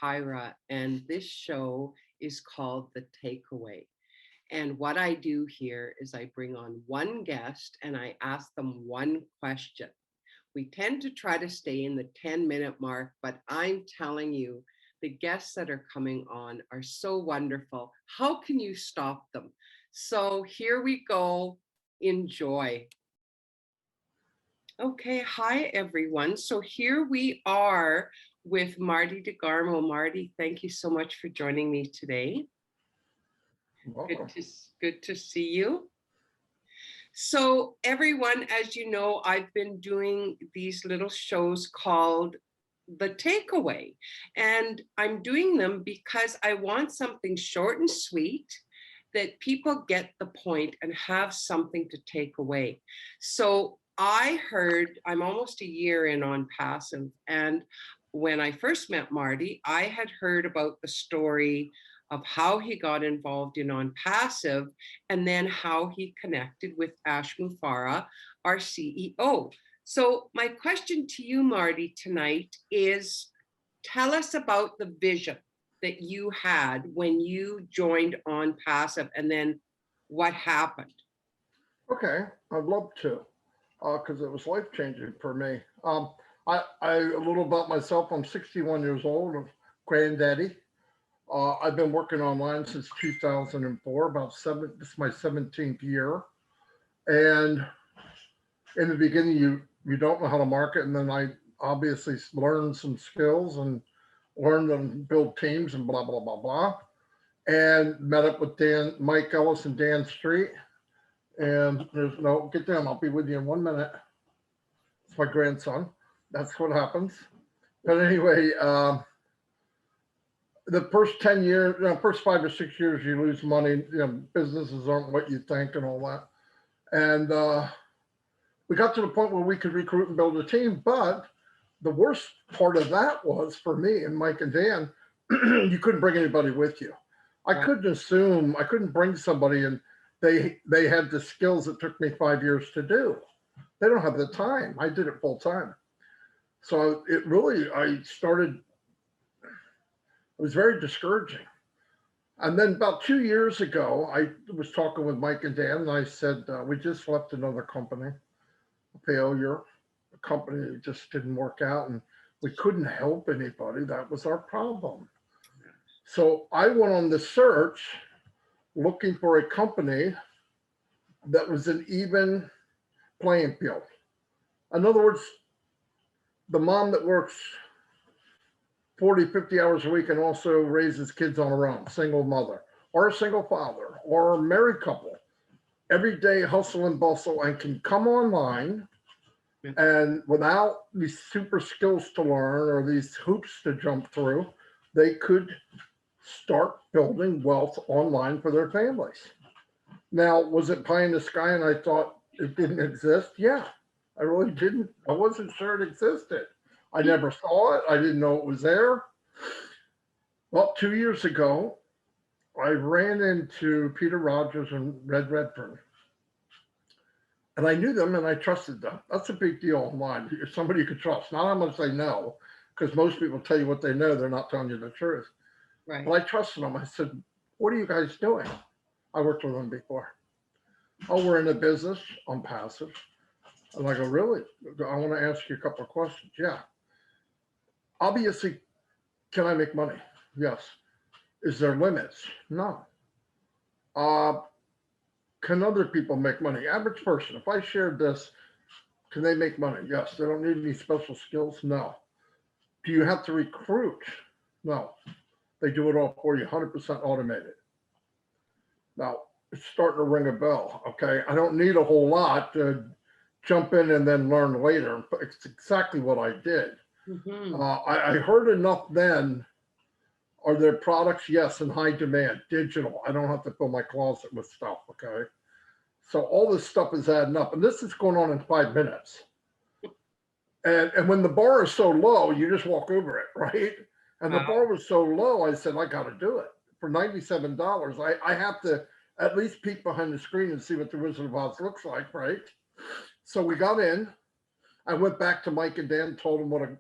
Tyra, and this show is called The Takeaway. And what I do here is I bring on one guest and I ask them one question. We tend to try to stay in the 10-minute mark, but I'm telling you, the guests that are coming on are so wonderful. How can you stop them? So here we go. Enjoy. Okay, hi everyone. So here we are with Marty DeGarmo. Marty, thank you so much for joining me today. Welcome. Good to see you. So everyone, as you know, I've been doing these little shows called The Takeaway, and I'm doing them because I want something short and sweet that people get the point and have something to take away. So I heard, I'm almost a year in on Passive, and when I first met Marty, I had heard about the story of how he got involved in On Passive and then how he connected with Ash Mufarah, our CEO. So my question to you, Marty, tonight is tell us about the vision that you had when you joined On Passive and then what happened. Okay, I'd love to, because it was life changing for me. I a little about myself. I'm 61 years old, a granddaddy. I've been working online since 2004. About seven. This is my 17th year, and in the beginning, you don't know how to market, and then I obviously learned some skills and learned to build teams and blah blah blah blah. And met up with Mike Ellis, and Dan Street. And there's no, get down, I'll be with you in 1 minute. It's my grandson. That's what happens. But anyway, the first 10 years, first 5 or 6 years, you lose money. Businesses aren't what you think and all that. And we got to the point where we could recruit and build a team. But the worst part of that was for me and Mike and Dan, you couldn't bring anybody with you. I couldn't bring somebody and they had the skills that took me 5 years to do. They don't have the time. I did it full time. So it really, it was very discouraging. And then about 2 years ago, I was talking with Mike and Dan, and I said, we just left another company, a failure. The company just didn't work out, and we couldn't help anybody. That was our problem. So I went on the search looking for a company that was an even playing field. In other words, the mom that works 40, 50 hours a week and also raises kids on her own, single mother, or a single father, or a married couple, every day hustle and bustle and can come online and without these super skills to learn or these hoops to jump through, they could start building wealth online for their families. Now, was it pie in the sky and I thought it didn't exist? Yeah, I really didn't. I wasn't sure it existed. I never saw it. I didn't know it was there. Well, 2 years ago, I ran into Peter Rogers and Red Redfern. And I knew them and I trusted them. That's a big deal online. You're somebody you can trust, not how much they know, because most people tell you what they know, they're not telling you the truth. Right. But I trusted them. I said, what are you guys doing? I worked with them before. Oh, we're in a business. I'm passive. And I go, really? I want to ask you a couple of questions. Yeah. Obviously, can I make money? Yes. Is there limits? No. Can other people make money? Average person, if I shared this, can they make money? Yes. They don't need any special skills? No. Do you have to recruit? No. They do it all for you, 100% automated. Now, it's starting to ring a bell, okay? I don't need a whole lot to jump in and then learn later. But it's exactly what I did. Mm-hmm. I heard enough then. Are there products? Yes, in high demand, digital. I don't have to fill my closet with stuff, okay? So all this stuff is adding up. And this is going on in 5 minutes. And when the bar is so low, you just walk over it, right? And the bar was so low, I said, I got to do it. For $97, I have to at least peek behind the screen and see what the Wizard of Oz looks like, right? So we got in. I went back to Mike and Dan, told them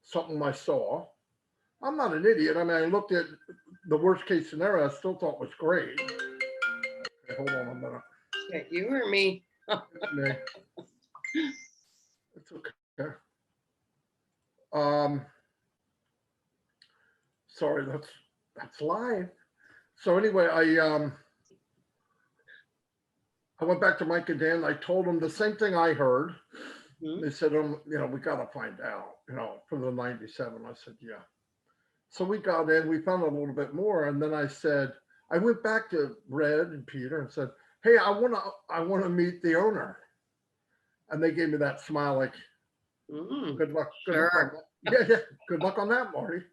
something I saw. I'm not an idiot. I mean, I looked at the worst case scenario. I still thought was great. Okay, hold on a minute. Is that you or me? It's me. It's okay. Um, sorry, that's live. So anyway, I went back to Mike and Dan. I told them the same thing I heard. Mhm. They said, we got to find out, for the 97. I said, yeah. So we got in, we found out a little bit more. And then I went back to Red and Peter and said, hey, I want to meet the owner. And they gave me that smile like, good luck. Good luck on Sure. that. Yeah. Good luck on that, Marty.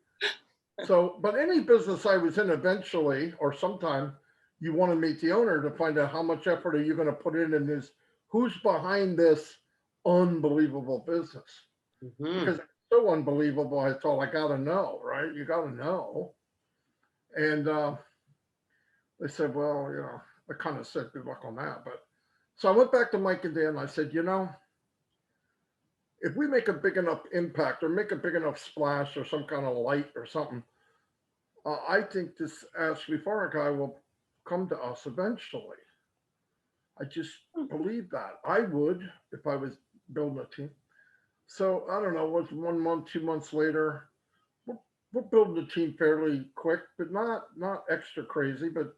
So, but any business I was in eventually, or sometime, you want to meet the owner to find out how much effort are you going to put in this, who's behind this unbelievable business. Mhm. Because it's so unbelievable, I thought, I got to know, right? You got to know. And they said, well, I kind of said good luck on that. But so I went back to Mike and Dan and I said, if we make a big enough impact or make a big enough splash or some kind of light or something, I think this Ashley Farah guy will come to us eventually. I just believe that. I would if I was building a team. So I don't know, was 1 month, 2 months later, we're building the team fairly quick, but not extra crazy, but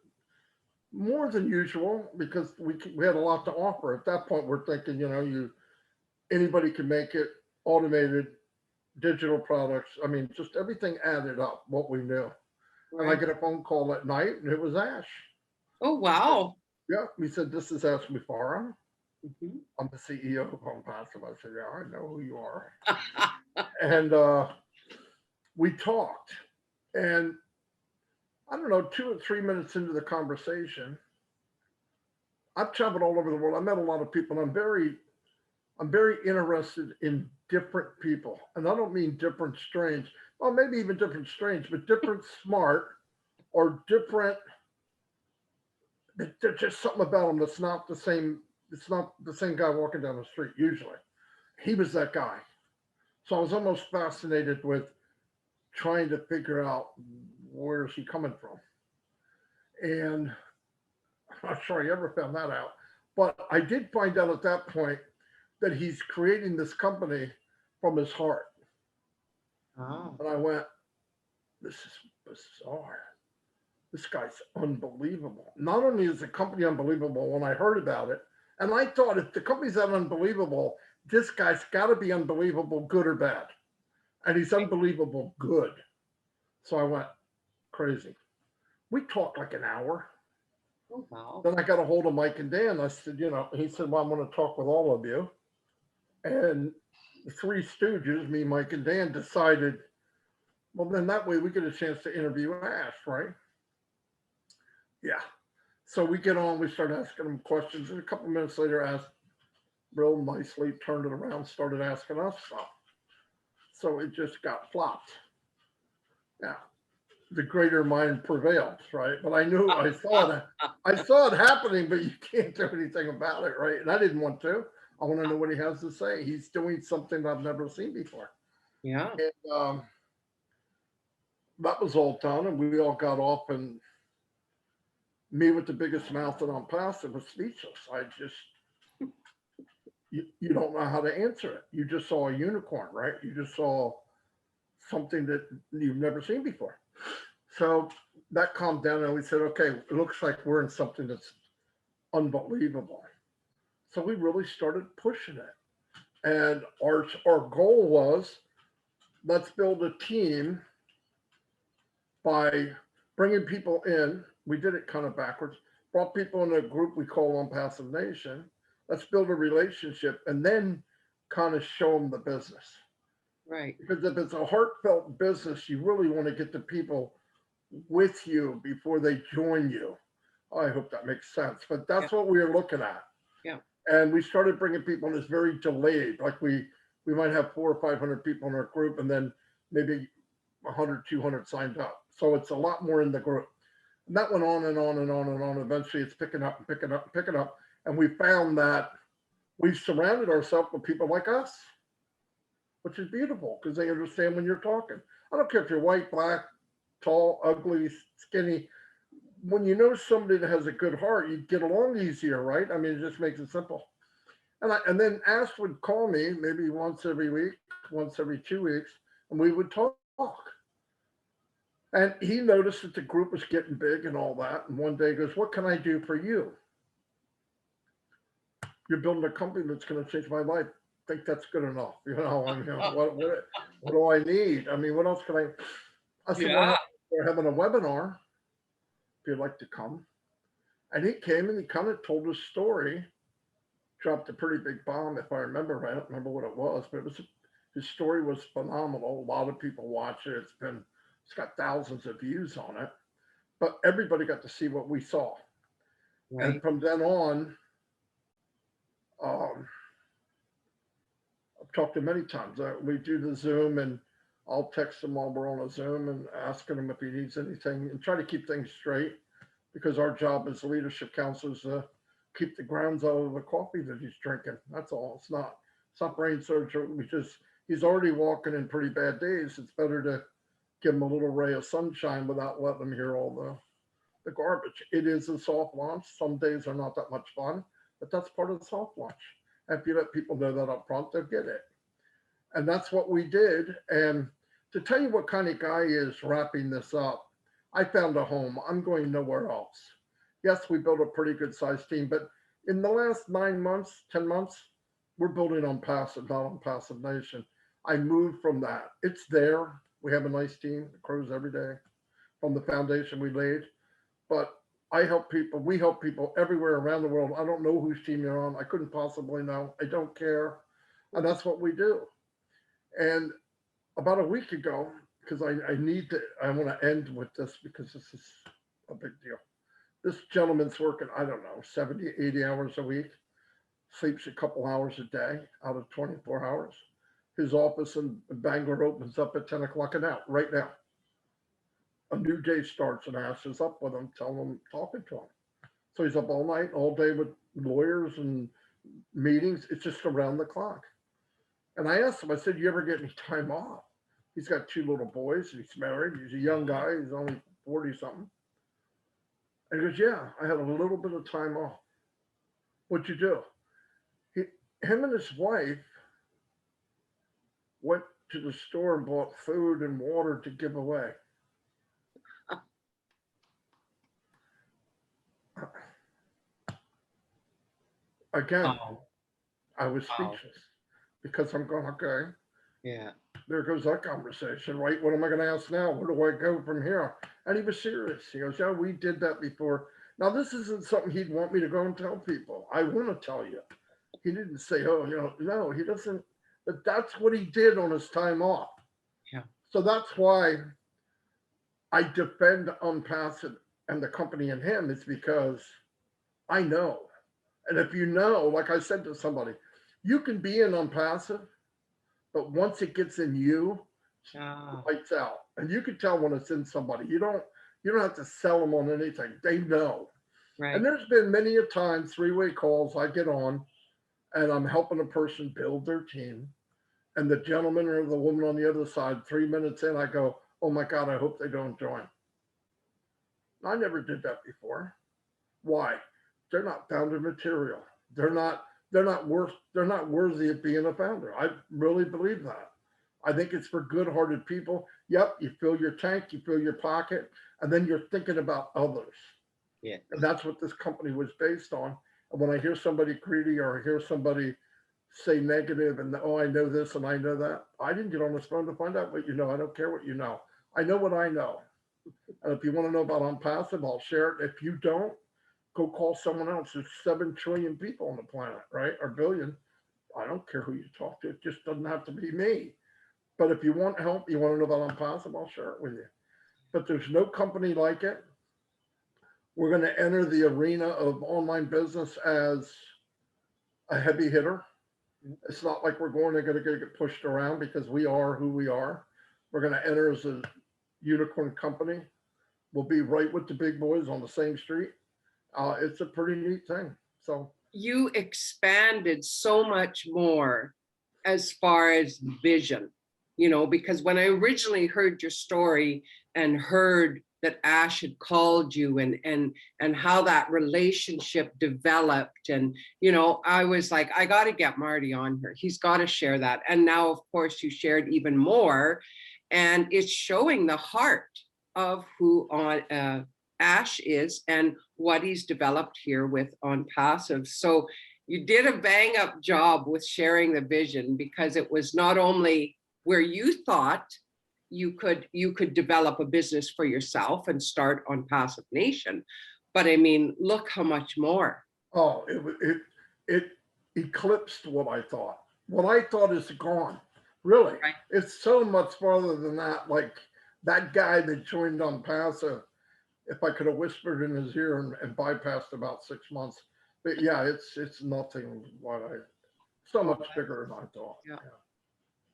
more than usual because we had a lot to offer. At that point, we're thinking, anybody can make it, automated, digital products. I mean, just everything added up, what we knew. And I Right. get a phone call at night, and it was Ash. Oh, wow. Yeah, he said, "This is Ashley Farah. Mhm. I'm the CEO of ONPASSIVE." I said, "Yeah, I know who you are." And we talked, and I don't know, 2 or 3 minutes into the conversation, I've traveled all over the world. I met a lot of people, and I'm very interested in different people, and I don't mean different strange. Well, maybe even different strange, but different smart or different. There's just something about them that's not the same. It's not the same guy walking down the street usually. He was that guy. So I was almost fascinated with trying to figure out where is he coming from. And I'm not sure I ever found that out. But I did find out at that point that he's creating this company from his heart. Oh. And I went, this is bizarre. This guy's unbelievable. Not only is the company unbelievable when I heard about it, and I thought if the company's that unbelievable, this guy's got to be unbelievable, good or bad. And he's unbelievable good. So I went crazy. We talked like an hour. Oh, wow. Then I got a hold of Mike and Dan. I said, he said, well, I'm going to talk with all of you. And the three stooges, me, Mike, and Dan, decided, well, then that way we get a chance to interview Ash, right? Yeah. So we get on, we start asking him questions. And a couple minutes later, Ash real nicely turned it around, started asking us stuff. So it just got flopped. Yeah. The greater mind prevails, right? But I saw it happening, but you can't do anything about it, right? And I didn't want to. I want to know what he has to say. He's doing something I've never seen before. Yeah. And that was all done, and we all got off, and me with the biggest mouth and on pass, it was speechless. I just, you don't know how to answer it. You just saw a unicorn, right? You just saw something that you've never seen before. So that calmed down, and we said, okay, it looks like we're in something that's unbelievable. So we really started pushing it. And our goal was, let's build a team by bringing people in. We did it kind of backwards. Brought people in a group we call ONPASSIVE Nation. Let's build a relationship and then kind of show them the business. Right. Because if it's a heartfelt business, you really want to get the people with you before they join you. I hope that makes sense. But that's what we were looking at. Yeah. And we started bringing people, and it's very delayed. Like we might have 400 or 500 people in our group, and then maybe 100, 200 signed up. So it's a lot more in the group. And that went on and on and on and on. Eventually it's picking up and picking up and picking up. And we found that we've surrounded ourselves with people like us. which is beautiful because they understand when you're talking. I don't care if you're white, black, tall, ugly, skinny. When you know somebody that has a good heart, you get along easier, right? I mean, it just makes it simple. And then Ash would call me maybe once every week, once every 2 weeks, and we would talk. And he noticed that the group was getting big and all that. And one day he goes, "What can I do for you? You're building a company that's going to change my life. I think that's good enough. I mean, what do I need? I mean, what else can I said, Yeah. we're having a webinar if you'd like to come." And he came and he kind of told his story, dropped a pretty big bomb, if I remember right. I don't remember what it was, but his story was phenomenal. A lot of people watch it. It's got thousands of views on it, but everybody got to see what we saw. Right. And from then on, um, I've talked to him many times. We do the Zoom, and I'll text him while we're on a Zoom and asking him if he needs anything and try to keep things straight, because our job as leadership counselors to keep the grounds out of the coffee that he's drinking. That's all. It's not brain surgery. He's already walking in pretty bad days. It's better to give him a little ray of sunshine without letting him hear all the garbage. It is a soft launch. Some days are not that much fun, but that's part of the soft launch. And if you let people know that up front, they'll get it. And that's what we did. And to tell you what kind of guy is wrapping this up, I found a home. I'm going nowhere else. Yes, we built a pretty good sized team, but in the last 9 months, 10 months, we're building on passive, not on passive nation. I moved from that. It's there. We have a nice team that grows every day from the foundation we laid. But we help people everywhere around the world. I don't know whose team you're on. I couldn't possibly know. I don't care. And that's what we do. And about a week ago, because I want to end with this because this is a big deal. This gentleman's working, I don't know, 70, 80 hours a week, sleeps a couple hours a day out of 24 hours. His office in Bangor opens up at 10 o'clock at night, right now. A new day starts, and Ash is up with him, telling him, talking to him. So he's up all night, all day with lawyers and meetings. It's just around the clock. And I asked him, I said, "You ever get any time off?" He's got 2 little boys. He's married. He's a young guy. He's only 40 something. And he goes, "Yeah, I had a little bit of time off." "What'd you do?" Him and his wife went to the store and bought food and water to give away. Again, Oh, I was wow. speechless because I'm going, okay, Yeah. there goes that conversation, right? What am I going to ask now? Where do I go from here? And he was serious. He goes, "Yeah, we did that before." Now, this isn't something he'd want me to go and tell people. I want to tell you. He didn't say, "Oh, no, he doesn't." But that's what he did on his time off. Yeah. So that's why I defend ONPASSIVE and the company and him, is because I know. And if you know, like I said to somebody, you can be in ONPASSIVE, but once it gets in you, Ah, lights out. And you can tell when it's in somebody. You don't have to sell them on anything. They know. And right. there's been many a time, 3-way calls I get on, and I'm helping a person build their team. And the gentleman or the woman on the other side, 3 minutes in, I go, "Oh my God, I hope they don't join." I never did that before. Why? They're not founder material. They're not worthy of being a founder. I really believe that. I think it's for good-hearted people. Yep, you fill your tank, you fill your pocket, and then you're thinking about others. Yes. And that's what this company was based on. And when I hear somebody greedy, or I hear somebody say negative and, "Oh, I know this and I know that," I didn't get on this phone to find out what you know. I don't care what you know. I know what I know. And if you want to know about ONPASSIVE, I'll share it. If you don't, go call someone else. There's 7 trillion people on the planet, right? Or billion. I don't care who you talk to. It just doesn't have to be me. But if you want help, you want to know about ONPASSIVE, I'll share it with you. But there's no company like it. We're going to enter the arena of online business as a heavy hitter. It's not like we're going to get pushed around, because we are who we are. We're going to enter as a unicorn company. We'll be right with the big boys on the same street. It's a pretty neat thing. So You expanded so much more as far as vision, because when I originally heard your story and heard that Ash had called you and how that relationship developed, and I was like, I got to get Marty on here. He's got to share that. And now, of course, you shared even more, and it's showing the heart of who Ash is and what he's developed here with ONPASSIVE. So you did a bang up job with sharing the vision, because it was not only where you thought you could develop a business for yourself and start ONPASSIVE Nation, but I mean, look how much more. Oh, it eclipsed what I thought. What I thought is gone. Really, Right. It's so much farther than that. Like that guy that joined ONPASSIVE, if I could have whispered in his ear and bypassed about 6 months. But yeah, it's nothing so much bigger than I thought. Yeah.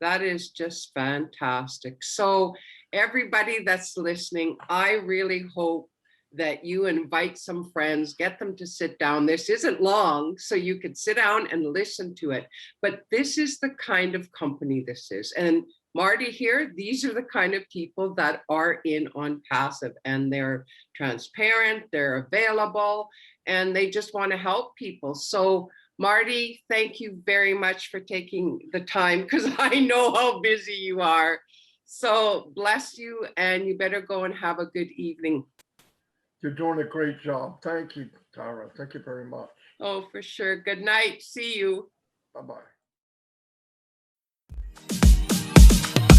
That is just fantastic. So everybody that's listening, I really hope that you invite some friends, get them to sit down. This isn't long, so you could sit down and listen to it. But this is the kind of company this is. And Marty here, these are the kind of people that are in ONPASSIVE, and they're transparent, they're available, and they just want to help people. So Marty, thank you very much for taking the time, because I know how busy you are. So bless you, and you better go and have a good evening. You're doing a great job. Thank you, Tyra. Thank you very much. Oh, for sure. Good night. See you. Bye-bye.